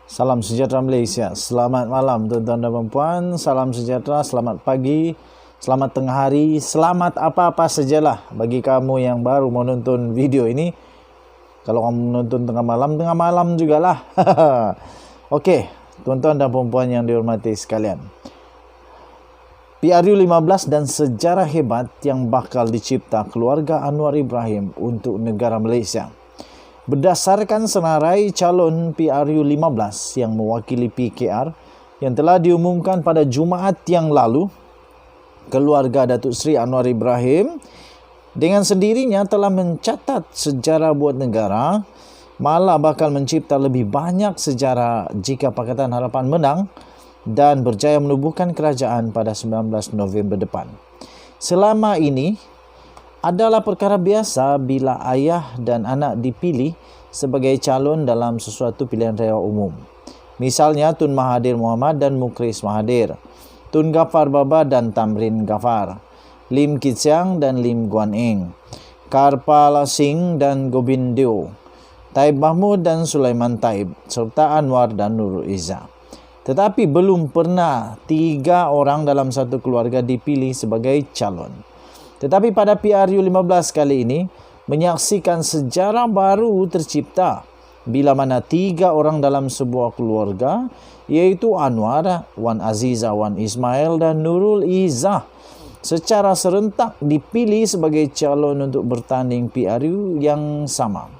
Salam sejahtera Malaysia. Selamat malam tuan-tuan dan puan-puan. Salam sejahtera, selamat pagi, selamat tengah hari, selamat apa-apa sajalah bagi kamu yang baru menonton video ini. Kalau kamu menonton tengah malam jugalah. Okey, tuan-tuan dan puan-puan yang dihormati sekalian. PRU 15 dan sejarah hebat yang bakal dicipta keluarga Anwar Ibrahim untuk negara Malaysia. Berdasarkan senarai calon PRU 15 yang mewakili PKR yang telah diumumkan pada Jumaat yang lalu, keluarga Datuk Seri Anwar Ibrahim dengan sendirinya telah mencatat sejarah buat negara, malah bakal mencipta lebih banyak sejarah jika Pakatan Harapan menang dan berjaya menubuhkan kerajaan pada 19 November depan. Selama ini adalah perkara biasa bila ayah dan anak dipilih sebagai calon dalam sesuatu pilihan raya umum. Misalnya Tun Mahathir Mohamad dan Mukhris Mahathir, Tun Ghaffar Baba dan Tamrin Ghaffar, Lim Kit Siang dan Lim Guan Eng, Karpal Singh dan Gobind Deo, Taib Mahmud dan Sulaiman Taib, serta Anwar dan Nurul Izzah. Tetapi belum pernah 3 orang dalam satu keluarga dipilih sebagai calon. Tetapi pada PRU 15 kali ini menyaksikan sejarah baru tercipta bila mana 3 orang dalam sebuah keluarga, iaitu Anwar, Wan Azizah, Wan Ismail dan Nurul Izzah secara serentak dipilih sebagai calon untuk bertanding PRU yang sama.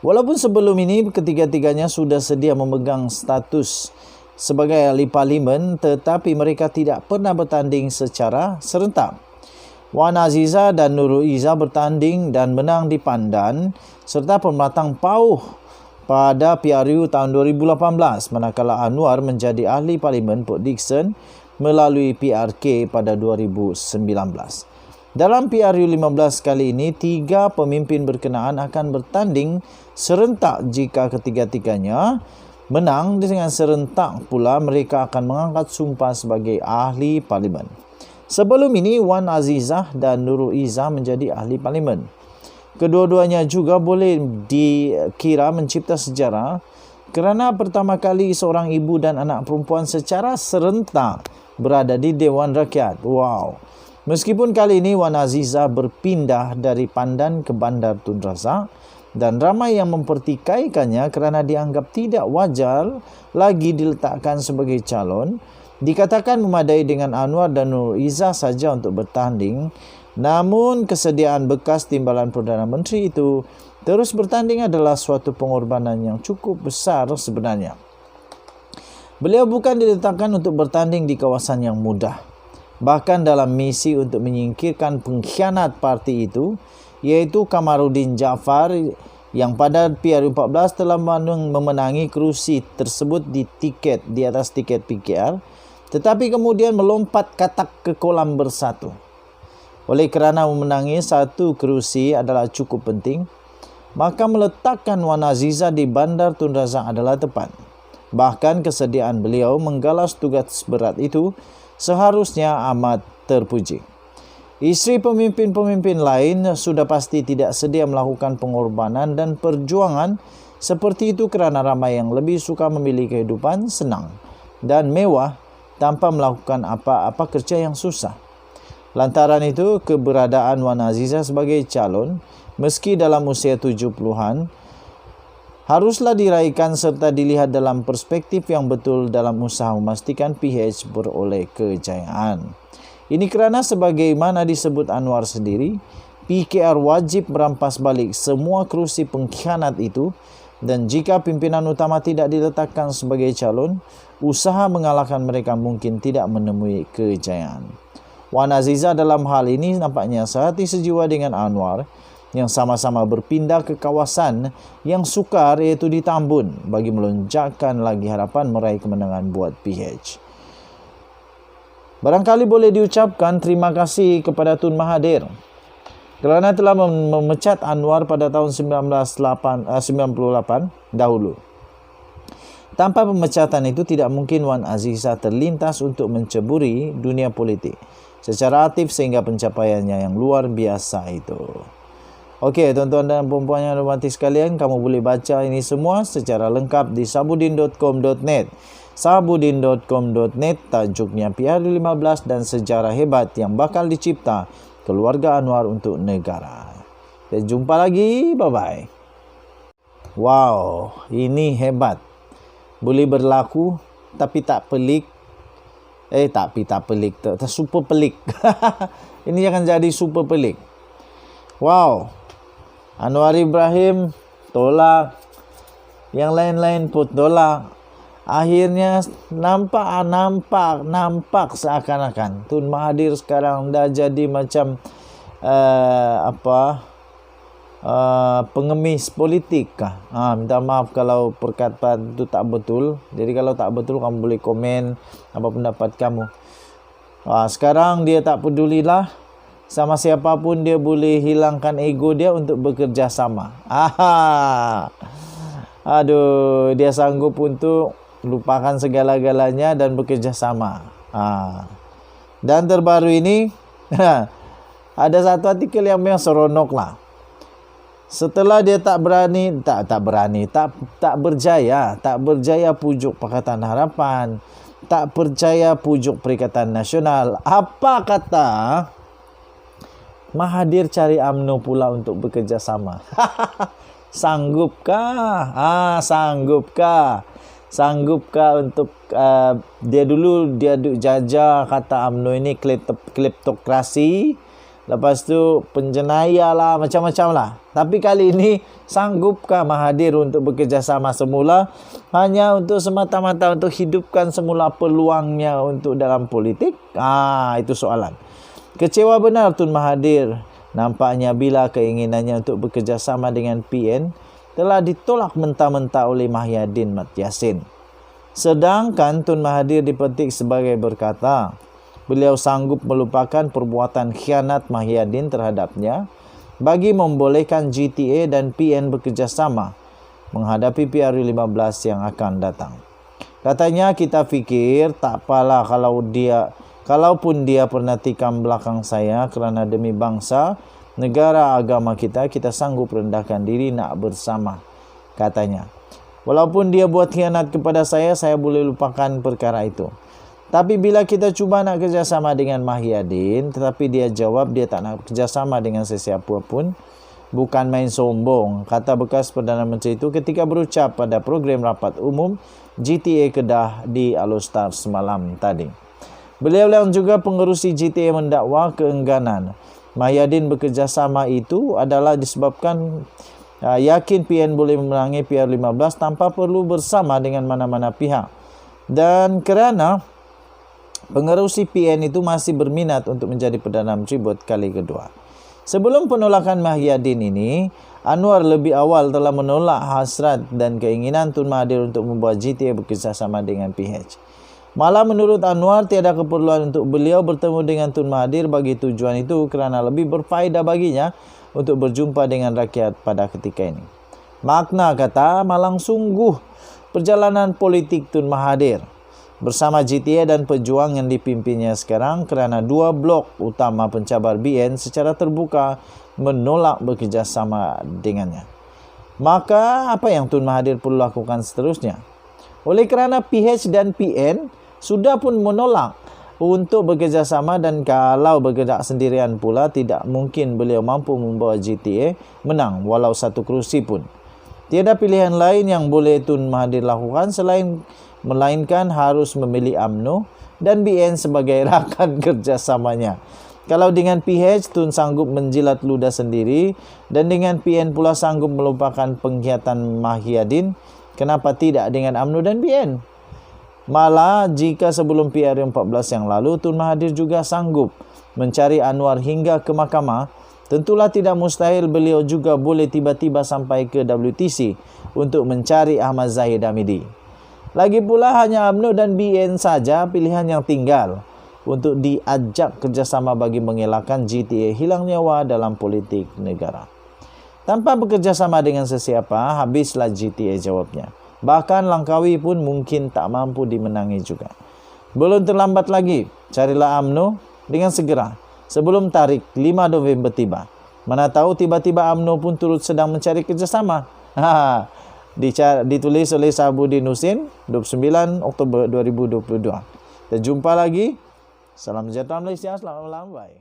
Walaupun sebelum ini ketiga-tiganya sudah sedia memegang status sebagai ahli parlimen, tetapi mereka tidak pernah bertanding secara serentak. Wan Azizah dan Nurul Izzah bertanding dan menang di Pandan serta Pematang Pauh pada PRU tahun 2018, manakala Anwar menjadi ahli parlimen Port Dickson melalui PRK pada 2019. Dalam PRU 15 kali ini, 3 pemimpin berkenaan akan bertanding serentak. Jika ketiga-tiganya menang dengan serentak pula, mereka akan mengangkat sumpah sebagai ahli parlimen. Sebelum ini, Wan Azizah dan Nurul Izzah menjadi ahli parlimen. Kedua-duanya juga boleh dikira mencipta sejarah kerana pertama kali seorang ibu dan anak perempuan secara serentak berada di Dewan Rakyat. Wow! Meskipun kali ini Wan Azizah berpindah dari Pandan ke Bandar Tun Razak dan ramai yang mempertikaikannya kerana dianggap tidak wajar lagi diletakkan sebagai calon, dikatakan memadai dengan Anwar dan Nurul Izzah saja untuk bertanding. Namun kesediaan bekas Timbalan Perdana Menteri itu terus bertanding adalah suatu pengorbanan yang cukup besar sebenarnya. Beliau bukan diletakkan untuk bertanding di kawasan yang mudah. Bahkan dalam misi untuk menyingkirkan pengkhianat parti itu, iaitu Kamaruddin Jaafar yang pada PRU 14 telah memenangi kerusi tersebut di atas tiket PKR, tetapi kemudian melompat katak ke kolam bersatu. Oleh kerana memenangi satu kerusi adalah cukup penting, maka meletakkan Wan Azizah di Bandar Tun Razak adalah tepat. Bahkan kesediaan beliau menggalas tugas berat itu seharusnya amat terpuji. Isteri pemimpin-pemimpin lain sudah pasti tidak sedia melakukan pengorbanan dan perjuangan seperti itu kerana ramai yang lebih suka memilih kehidupan senang dan mewah tanpa melakukan apa-apa kerja yang susah. Lantaran itu, keberadaan Wan Azizah sebagai calon, meski dalam usia 70-an, haruslah diraikan serta dilihat dalam perspektif yang betul dalam usaha memastikan PH beroleh kejayaan. Ini kerana sebagaimana disebut Anwar sendiri, PKR wajib merampas balik semua kerusi pengkhianat itu, dan jika pimpinan utama tidak diletakkan sebagai calon, usaha mengalahkan mereka mungkin tidak menemui kejayaan. Wan Azizah dalam hal ini nampaknya sehati sejiwa dengan Anwar yang sama-sama berpindah ke kawasan yang sukar, iaitu di Tambun, bagi melonjakkan lagi harapan meraih kemenangan buat PH. Barangkali boleh diucapkan terima kasih kepada Tun Mahathir kerana telah memecat Anwar pada tahun 1998 dahulu. Tanpa pemecatan itu tidak mungkin Wan Azizah terlintas untuk menceburi dunia politik secara aktif sehingga pencapaiannya yang luar biasa itu. Okey, tuan-tuan dan puan-puan yang hormati sekalian, kamu boleh baca ini semua secara lengkap di sabudin.com.net. sabudin.com.net, tajuknya PR15 dan sejarah hebat yang bakal dicipta keluarga Anwar untuk negara. Dan jumpa lagi, bye-bye. Wow, ini hebat. Boleh berlaku tapi tak pelik. Tak pelik, super pelik. Ini akan jadi super pelik. Wow. Anwar Ibrahim tolak, yang lain-lain pun tolak. Akhirnya nampak seakan-akan Tun Mahathir sekarang dah jadi macam pengemis politik kah? Minta maaf kalau perkataan itu tak betul. Jadi kalau tak betul, kamu boleh komen apa pendapat kamu. Sekarang dia tak pedulilah sama siapapun, dia boleh hilangkan ego dia untuk bekerja sama. Aduh, dia sanggup untuk lupakan segala-galanya dan bekerja sama. Dan terbaru ini ada satu artikel yang memang seronok lah. Setelah dia tak berjaya pujuk Pakatan Harapan, tak percaya pujuk Perikatan Nasional, apa kata Mahathir cari UMNO pula untuk bekerja sama. Sanggupkah? Sanggupkah untuk dia duk jajah kata UMNO ini kleptokrasi, lepas tu penjenayah lah, macam-macam lah. Tapi kali ini sanggupkah Mahathir untuk bekerja sama semula, hanya untuk semata-mata untuk hidupkan semula peluangnya untuk dalam politik? Itu soalan. Kecewa benar Tun Mahathir nampaknya bila keinginannya untuk bekerja sama dengan PN telah ditolak mentah-mentah oleh Mahyadin Mat Yassin. Sedangkan Tun Mahathir dipetik sebagai berkata, beliau sanggup melupakan perbuatan khianat Mahyadin terhadapnya bagi membolehkan GTA dan PN bekerja sama menghadapi PR15 yang akan datang. Katanya, kita fikir tak apalah kalaupun dia pernah tikam belakang saya kerana demi bangsa, negara, agama kita sanggup rendahkan diri nak bersama, katanya. Walaupun dia buat khianat kepada saya boleh lupakan perkara itu. Tapi bila kita cuba nak kerjasama dengan Mahyadin, tetapi dia jawab dia tak nak kerjasama dengan sesiapa pun, bukan main sombong, kata bekas Perdana Menteri itu ketika berucap pada program rapat umum GTA Kedah di Alostar semalam tadi. Beliau yang juga pengerusi GTA mendakwa keengganan Mahyadin bekerjasama itu adalah disebabkan yakin PN boleh memenangi PR15 tanpa perlu bersama dengan mana-mana pihak. Dan kerana pengerusi PN itu masih berminat untuk menjadi Perdana Menteri buat kali kedua. Sebelum penolakan Mahyadin ini, Anwar lebih awal telah menolak hasrat dan keinginan Tun Mahathir untuk membuat GTA bekerjasama dengan PH. Malah menurut Anwar, tiada keperluan untuk beliau bertemu dengan Tun Mahathir bagi tujuan itu kerana lebih berfaedah baginya untuk berjumpa dengan rakyat pada ketika ini. Makna kata, malang sungguh perjalanan politik Tun Mahathir bersama GTA dan pejuang yang dipimpinnya sekarang kerana dua blok utama pencabar BN secara terbuka menolak bekerjasama dengannya. Maka apa yang Tun Mahathir perlu lakukan seterusnya? Oleh kerana PH dan PN sudah pun menolak untuk bekerjasama dan kalau bergerak sendirian pula tidak mungkin beliau mampu membawa GTA menang walau satu kerusi pun. Tiada pilihan lain yang boleh Tun Mahathir lakukan melainkan harus memilih UMNO dan BN sebagai rakan kerjasamanya. Kalau dengan PH, Tun sanggup menjilat ludah sendiri dan dengan PN pula sanggup melupakan pengkhianatan Mahyadin, kenapa tidak dengan UMNO dan BN? Malah jika sebelum PR14 yang lalu Tun Mahathir juga sanggup mencari Anwar hingga ke mahkamah, tentulah tidak mustahil beliau juga boleh tiba-tiba sampai ke WTC untuk mencari Ahmad Zahid Hamidi. Lagi pula hanya UMNO dan BN saja pilihan yang tinggal untuk diajak kerjasama bagi mengelakkan GTA hilang nyawa dalam politik negara. Tanpa bekerjasama dengan sesiapa, habislah GTA, jawabnya. Bahkan Langkawi pun mungkin tak mampu dimenangi juga. Belum terlambat lagi, carilah UMNO dengan segera sebelum tarikh 5 November tiba. Mana tahu tiba-tiba UMNO pun turut sedang mencari kerjasama. Ditulis oleh Sahabudin Husin, 29 Oktober 2022. Kita jumpa lagi. Salam sejahtera Malaysia. Selamat malam. Bye.